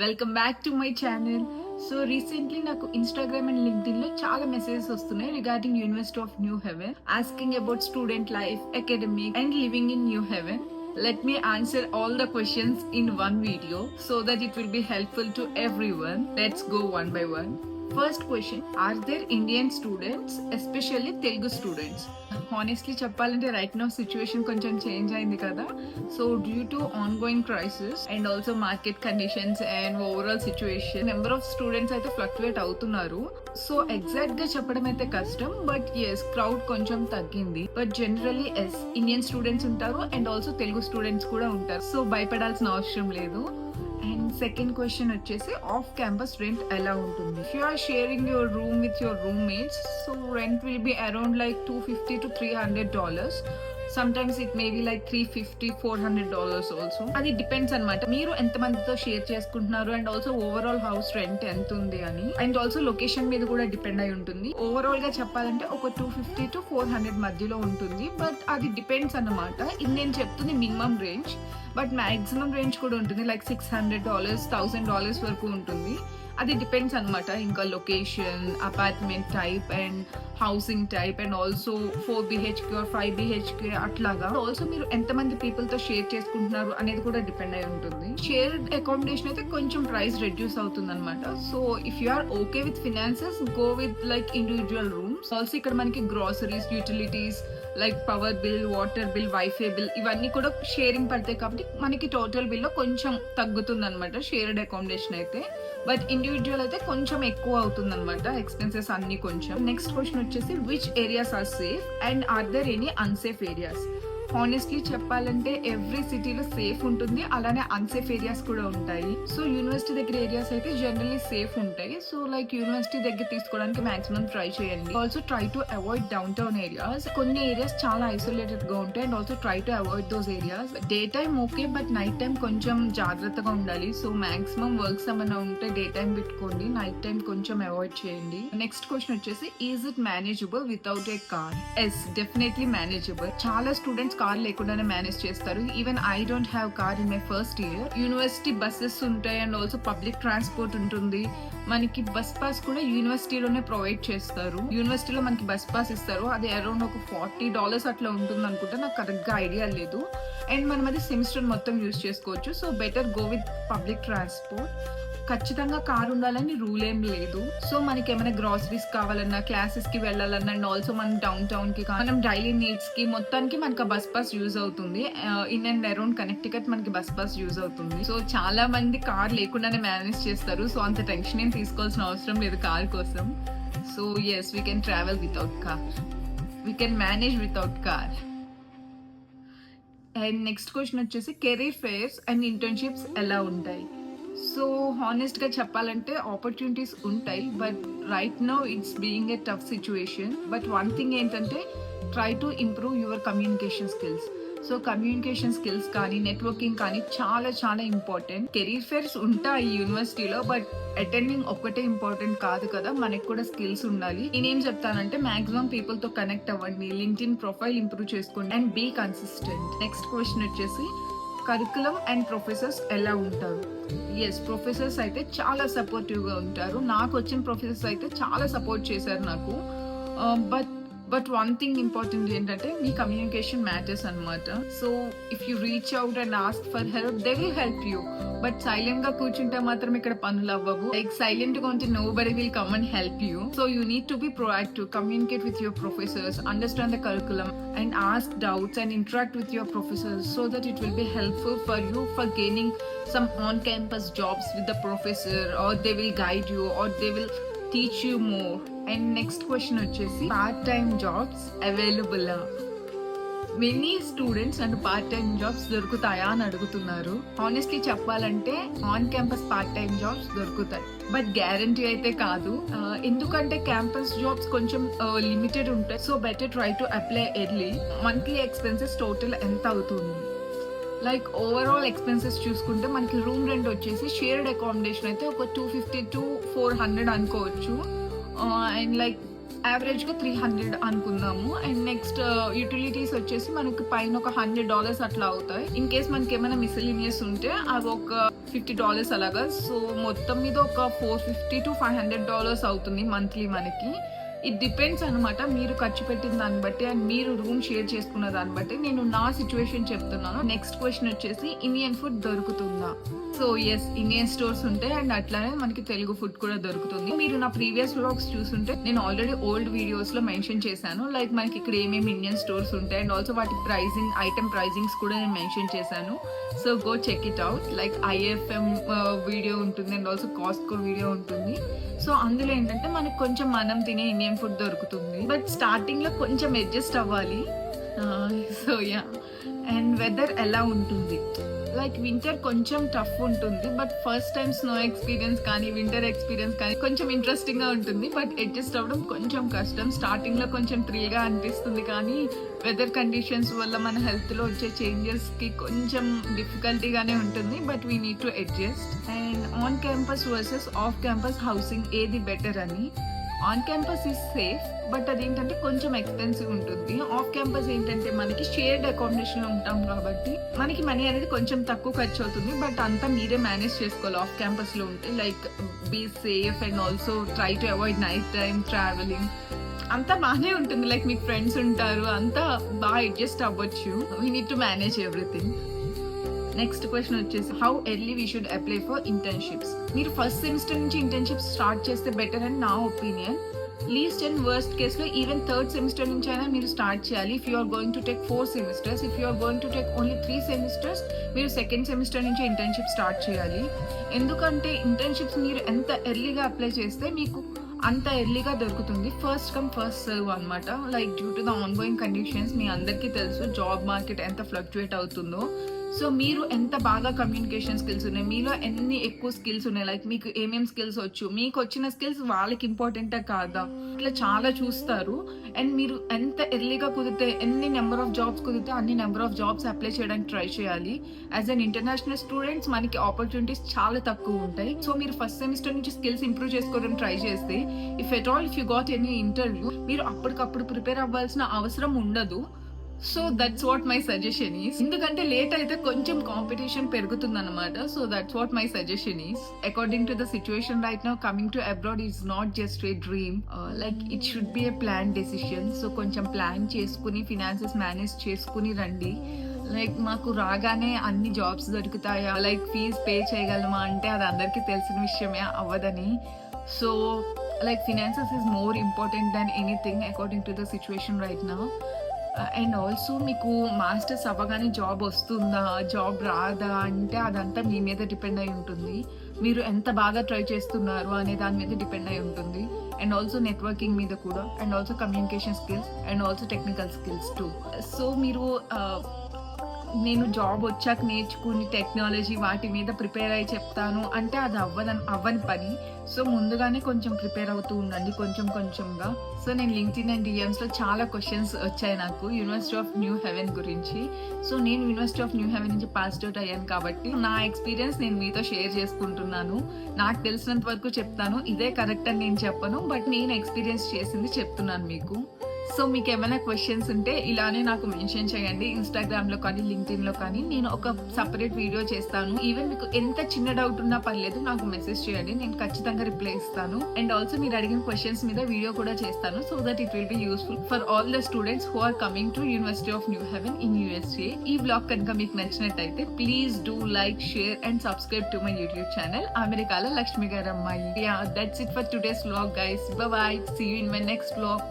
Welcome back to my channel. So recently నాకు Instagram and LinkedIn లో చాలా messages వస్తున్నాయి regarding university of New Haven, asking about student life, academic and living in New Haven. Let me answer all the questions in one video so that it will be helpful to everyone. Let's go one by one. First question, are there Indian students, especially Telugu students? Honestly చెప్పాలంటే right now situation కొంచెం change అయింది కదా. So due to on going crisis and also market conditions and overall situation number of students అయితే fluctuate అవుతున్నారు. So exact గా చెప్పడం అయితే కష్టం, బట్ ఎస్ క్రౌడ్ కొంచెం తగ్గింది. But generally yes Indian students ఉంటారు అండ్ ఆల్సో తెలుగు స్టూడెంట్స్ కూడా ఉంటారు. సో భయపడాల్సిన అవసరం లేదు. అండ్ సెకండ్ క్వశ్చన్ వచ్చేసి ఆఫ్ క్యాంపస్ రెంట్ ఎలా ఉంటుంది? If you are sharing your room with your roommates, so rent will be around like $250 to $300. Sometimes it may be like $350-400 also. అది depends అనమాట, మీరు ఎంత మందితో షేర్ చేసుకుంటున్నారు and also overall house rent ఎంత ఉంది అని, అండ్ ఆల్సో లొకేషన్ మీద కూడా డిపెండ్ అయి ఉంటుంది. ఓవరాల్ గా చెప్పాలంటే ఒక $250 to $400 మధ్యలో ఉంటుంది, బట్ అది డిపెండ్స్ అన్నమాట. ఇది నేను చెప్తుంది minimum range, but maximum range కూడా ఉంటుంది, లైక్ $600, $1000 వరకు ఉంటుంది. అది డిపెండ్స్ అనమాట. ఇంకా location, apartment type and housing type and also 4 BHK or 5 BHK అట్లాగా. ఆల్సో మీరు ఎంతమంది పీపుల్ తో షేర్ చేసుకుంటున్నారు అనేది కూడా డిపెండ్ అయి ఉంటుంది. షేర్డ్ అకామిడేషన్ అయితే కొంచెం ప్రైస్ రెడ్యూస్ అవుతుంది అనమాట. So if you are okay with finances, go with like individual rooms. Also ఇక్కడ మనకి groceries, utilities like power bill, water bill, wifi bill ఇవన్నీ కూడా షేరింగ్ పడతాయి కాబట్టి మనకి టోటల్ బిల్ లో కొంచెం తగ్గుతుంది అనమాట షేర్డ్ అకామిడేషన్ అయితే. బట్ ఇండివిజువల్ అయితే కొంచెం ఎక్కువ అవుతుంది అనమాట ఎక్స్పెన్సెస్ అన్ని కొంచెం. నెక్స్ట్ క్వశ్చన్ వచ్చేసి which areas are safe and are there any unsafe areas? Honestly చెప్పాలంటే ఎవ్రీ సిటీలో సేఫ్ ఉంటుంది, అలానే అన్సేఫ్ ఏరియాస్ కూడా ఉంటాయి. సో యూనివర్సిటీ దగ్గర ఏరియాస్ అయితే జనరల్లీ సేఫ్ ఉంటాయి. సో లైక్ యూనివర్సిటీ దగ్గర తీసుకోవడానికి మాక్సిమం ట్రై చేయండి. Also try to avoid downtown areas. కొన్ని ఏరియాస్ చాలా ఐసోలేటెడ్ గా ఉంటాయి and also try to avoid those areas. Day time okay, but night time కొంచెం జాగ్రత్తగా ఉండాలి. సో మాక్సిమం వర్క్స్ ఏమైనా ఉంటే డే టైం పెట్టుకోండి, నైట్ టైం కొంచెం అవాయిడ్ చేయండి. నెక్స్ట్ క్వశ్చన్ వచ్చేసి is it manageable without a car? Yes, definitely manageable. చాలా స్టూడెంట్స్ కార్ లేకుండానే మేనేజ్ చేస్తారు. Even I don't have car in my first year. University buses ఉంటాయి అండ్ ఆల్సో పబ్లిక్ ట్రాన్స్పోర్ట్ ఉంటుంది. మనకి bus pass కూడా యూనివర్సిటీలోనే provide చేస్తారు. యూనివర్సిటీలో మనకి బస్ పాస్ ఇస్తారు, అది అరౌండ్ ఒక $40 అట్లా ఉంటుంది అనుకుంటా, నాకు కరెక్ట్ గా ఐడియా లేదు. అండ్ మనం అది సెమిస్టర్ మొత్తం యూజ్ చేసుకోవచ్చు. So better go with public transport. ఖచ్చితంగా కార్ ఉండాలని రూల్ ఏం లేదు. సో మనకి ఏమైనా గ్రాసరీస్ కావాలన్నా, క్లాసెస్ కి వెళ్ళాలన్నా అండ్ ఆల్సో మనం డౌన్ టౌన్ కి, మనం డైలీ నీడ్స్ కి మొత్తానికి మనకి బస్ పాస్ యూజ్ అవుతుంది. ఇన్ అండ్ అరౌండ్ కనెక్టికట్ మనకి బస్ పాస్ యూజ్ అవుతుంది. సో చాలా మంది కార్ లేకుండానే మేనేజ్ చేస్తారు. సో అంత టెన్షన్ ఏం తీసుకోవాల్సిన అవసరం లేదు కార్ కోసం. So yes, we can travel without car, we can manage without car. And next question వచ్చేసి కెరీర్ ఫేర్స్ అండ్ ఇంటర్న్షిప్స్ ఎలా ఉంటాయి? సో హానెస్ట్ గా చెప్పాలంటే ఆపర్చునిటీస్ ఉంటాయి, but right now it's being a tough situation. But one thing ఏంటంటే try to improve your communication skills. So communication skills కానీ networking కానీ చాలా చాలా ఇంపార్టెంట్. కెరీర్ ఫేర్స్ ఉంటాయి యూనివర్సిటీలో, బట్ అటెండింగ్ ఒక్కటే ఇంపార్టెంట్ కాదు కదా, మనకి కూడా స్కిల్స్ ఉండాలి. నేనేం చెప్తానంటే మాక్సిమం పీపుల్ తో కనెక్ట్ అవ్వండి, లింక్డ్ఇన్ ప్రొఫైల్ ఇంప్రూవ్ చేసుకోండి and be consistent. Next question వచ్చేసి కరికులం అండ్ ప్రొఫెసర్స్ ఎలా ఉంటారు? ఎస్, ప్రొఫెసర్స్ అయితే చాలా సపోర్టివ్ గా ఉంటారు. నాకు వచ్చిన ప్రొఫెసర్స్ అయితే చాలా సపోర్ట్ చేశారు నాకు. బట్ వన్ థింగ్ ఇంపార్టెంట్ ఏంటంటే మీ కమ్యూనికేషన్ మ్యాటర్స్ అనమాట. So if you reach out and ask for help, they will help you. But silent గా కూర్చుంటే మాత్రం ఇక్కడ పనులు అవ్వవు. లైక్ సైలెంట్ గా ఉంటే nobody will come and help you. So you need to be proactive, communicate with your professors, understand the curriculum and ask doubts and interact with your professors so that it will be helpful for you for gaining some on-campus jobs with the professor, or they will guide you or they will teach you more. And next question వచ్చేసి part-time jobs available? Many students and part time jobs దొరుకుతాయా అని అడుగుతున్నారు. Honestly చెప్పాలంటే on campus part time jobs దొరుకుతాయి, but guarantee అయితే కాదు. ఎందుకంటే campus jobs కొంచెం లిమిటెడ్ ఉంటాయి. So better try to apply early. Monthly expenses total ఎంత అవుతుంది? లైక్ ఓవరాల్ ఎక్స్పెన్సెస్ చూసుకుంటే మనకి రూమ్ రెంట్ వచ్చేసి షేర్డ్ అకామిడేషన్ అయితే ఒక $250 to $400 అనుకోవచ్చు. అండ్ లైక్ యావరేజ్ గా 300 అనుకుందాము. అండ్ నెక్స్ట్ యుటిలిటీస్ వచ్చేసి మనకి పైన ఒక $100 అట్లా అవుతాయి. ఇన్ కేస్ మనకి ఏమైనా మిస్సెలినియస్ ఉంటే అవి ఒక $50 అలాగా. సో మొత్తం మీద ఒక $450 to $500 అవుతుంది మంత్లీ మనకి. ఇట్ డిపెండ్స్ అనమాట, మీరు ఖర్చు పెట్టిన దాన్ని బట్టి అండ్ మీరు రూమ్ షేర్ చేసుకున్న దాన్ని బట్టి. నేను నా సిచ్యువేషన్ చెప్తున్నాను. నెక్స్ట్ క్వశ్చన్ వచ్చేసి ఇండియన్ ఫుడ్ దొరుకుతుందా? సో ఎస్, ఇండియన్ స్టోర్స్ ఉంటాయి అండ్ అట్లానే మనకి తెలుగు ఫుడ్ కూడా దొరుకుతుంది. మీరు నా ప్రీవియస్ వ్లాగ్స్ చూసుంటే నేను ఆల్రెడీ ఓల్డ్ వీడియోస్ లో మెన్షన్ చేశాను, లైక్ మనకి ఇక్కడ ఏమేమి ఇండియన్ స్టోర్స్ ఉంటాయి అండ్ ఆల్సో వాటి ప్రైజింగ్, ఐటమ్ ప్రైజింగ్స్ కూడా నేను మెన్షన్ చేశాను. So go check it out. Like IFM video ఉంటుంది అండ్ ఆల్సో కాస్ట్కో వీడియో ఉంటుంది. సో అందులో ఏంటంటే మనకు కొంచెం మనం తినే ఇండియన్ ఫుడ్ దొరుకుతుంది, బట్ స్టార్టింగ్ లో కొంచెం అడ్జస్ట్ అవ్వాలి. సో యా, అండ్ వెదర్ ఎలా ఉంటుంది? లైక్ వింటర్ కొంచెం టఫ్ ఉంటుంది, but first time snow experience కానీ వింటర్ ఎక్స్పీరియన్స్ కానీ కొంచెం ఇంట్రెస్టింగ్ గా ఉంటుంది, బట్ అడ్జస్ట్ అవ్వడం కొంచెం కష్టం. స్టార్టింగ్ లో కొంచెం థ్రిల్ గా అనిపిస్తుంది, కానీ వెదర్ కండిషన్స్ వల్ల మన హెల్త్ లో వచ్చే చేంజెస్ కి కొంచెం డిఫికల్టీగానే ఉంటుంది, but we need to adjust. And on campus versus off campus housing ఏది బెటర్ అని? On campus is safe, but అదేంటంటే కొంచెం ఎక్స్పెన్సివ్ ఉంటుంది. ఆఫ్ క్యాంపస్ ఏంటంటే మనకి షేర్డ్ అకామిడేషన్ లో ఉంటాం కాబట్టి మనకి మనీ అనేది కొంచెం తక్కువ ఖర్చు అవుతుంది, బట్ అంతా మీరే మేనేజ్ చేసుకోవాలి ఆఫ్ క్యాంపస్ లో ఉంటే. Like be safe and also try to avoid night time travelling. అంతా బాగానే ఉంటుంది, లైక్ మీకు ఫ్రెండ్స్ ఉంటారు, అంతా బాగా అడ్జస్ట్ అవ్వచ్చు. We need to manage everything. Next question వచ్చేసి how early we should apply for internships? మీరు ఫస్ట్ సెమిస్టర్ నుంచి ఇంటర్న్షిప్స్ స్టార్ట్ చేస్తే బెటర్ అని నా ఒపీనియన్. లీస్ట్ అండ్ వర్స్ట్ కేసులో ఈవెన్ థర్డ్ సెమిస్టర్ నుంచి అయినా మీరు స్టార్ట్ చేయాలి. If you are going to take 4 semesters, if you are going to take only 3 semesters, మీరు సెకండ్ సెమిస్టర్ నుంచి ఇంటర్న్షిప్ స్టార్ట్ చేయాలి. ఎందుకంటే ఇంటర్న్షిప్స్ మీరు ఎంత ఎర్లీగా అప్లై చేస్తే మీకు అంత ఎర్లీగా దొరుకుతుంది. ఫస్ట్ కమ్ ఫస్ట్ సర్వ్ అనమాట. Like due to the ongoing conditions మీ అందరికీ తెలుసు జాబ్ మార్కెట్ ఎంత ఫ్లక్చుయేట్ అవుతుందో. సో మీరు ఎంత బాగా కమ్యూనికేషన్ స్కిల్స్ ఉన్నాయి, మీలో ఎన్ని ఎక్కువ స్కిల్స్ ఉన్నాయి, లైక్ మీకు ఏమేమి స్కిల్స్ వచ్చు, మీకు వచ్చిన స్కిల్స్ వాళ్ళకి ఇంపార్టెంటా కాదా, ఇట్లా చాలా చూస్తారు. అండ్ మీరు ఎంత ఎర్లీగా కుదిరితే, ఎన్ని నెంబర్ ఆఫ్ జాబ్స్ కుదిరితే అన్ని నెంబర్ ఆఫ్ జాబ్స్ అప్లై చేయడానికి ట్రై చేయాలి. యాజ్ అన్ ఇంటర్నేషనల్ స్టూడెంట్స్ మనకి ఆపర్చునిటీస్ చాలా తక్కువ ఉంటాయి. సో మీరు ఫస్ట్ సెమిస్టర్ నుంచి స్కిల్స్ ఇంప్రూవ్ చేసుకోవడం ట్రై చేస్తే, if at all if you got any interview, మీరు అప్పటికప్పుడు ప్రిపేర్ అవ్వాల్సిన అవసరం ఉండదు. So that's what my suggestion is. ఎందుకంటే లేట్ అయితే కొంచెం కాంపిటీషన్ పెరుగుతుంది అనమాట. So that's what my suggestion is. According to the situation right now, coming to abroad is not just a dream, like it should be A plan decision. So కొంచెం plan చేసుకుని finances manage చేసుకుని రండి. Like మాకు రాగానే అన్ని jobs దొరుకుతాయా, like fees pay చేయగలమా అంటే అది అందరికీ తెలిసిన విషయమే, అవ్వదని. So like finances is more important than anything according to the situation right now. And also మీకు మాస్టర్స్ అవ్వగానే జాబ్ వస్తుందా, జాబ్ రాదా అంటే అదంతా మీ మీద డిపెండ్ అయి ఉంటుంది. మీరు ఎంత బాగా ట్రై చేస్తున్నారు అనే దాని మీద డిపెండ్ అయి ఉంటుంది. అండ్ ఆల్సో నెట్వర్కింగ్ మీద కూడా, and also communication skills and also technical skills two. So మీరు నేను జాబ్ వచ్చాక నేర్చుకుని టెక్నాలజీ వాటి మీద ప్రిపేర్ అయ్యి చెప్తాను అంటే అది అవ్వని పని. సో ముందుగానే కొంచెం ప్రిపేర్ అవుతూ ఉండండి కొంచెం కొంచెంగా. సో నేను లింక్డ్ఇన్ అండ్ DMs లో చాలా క్వశ్చన్స్ వచ్చాయి నాకు యూనివర్సిటీ ఆఫ్ న్యూ హెవెన్ గురించి. సో నేను యూనివర్సిటీ ఆఫ్ న్యూ హెవెన్ నుంచి పాస్డ్ అవుట్ అయ్యాను కాబట్టి నా ఎక్స్పీరియన్స్ నేను మీతో షేర్ చేసుకుంటున్నాను. నాకు తెలిసినంత వరకు చెప్తాను, ఇదే కరెక్ట్ అని నేను చెప్పను, బట్ నేను ఎక్స్పీరియన్స్ చేసింది చెప్తున్నాను మీకు. సో మీకు ఏమైనా క్వశ్చన్స్ ఉంటే ఇలానే నాకు మెన్షన్ చేయండి, ఇన్స్టాగ్రామ్ లో కానీ లింక్డ్ఇన్ లో కానీ. నేను ఒక సపరేట్ వీడియో చేస్తాను. ఈవెన్ మీకు ఎంత చిన్న డౌట్ ఉన్నా పర్లేదు, నాకు మెసేజ్ చేయండి, నేను ఖచ్చితంగా రిప్లై ఇస్తాను. అండ్ ఆల్సో మీరు అడిగిన క్వశ్చన్స్ మీద వీడియో కూడా చేస్తాను, so that it will be useful for all the students who are coming to university of New Haven in USA. ఈ బ్లాగ్ కనుక మీకు నచ్చినట్టయితే please do like, share and subscribe to my YouTube channel అమెరికాలో లక్ష్మి గారు అమ్మాయి. That's it for today's vlog guys. Bye bye, see you in my next vlog.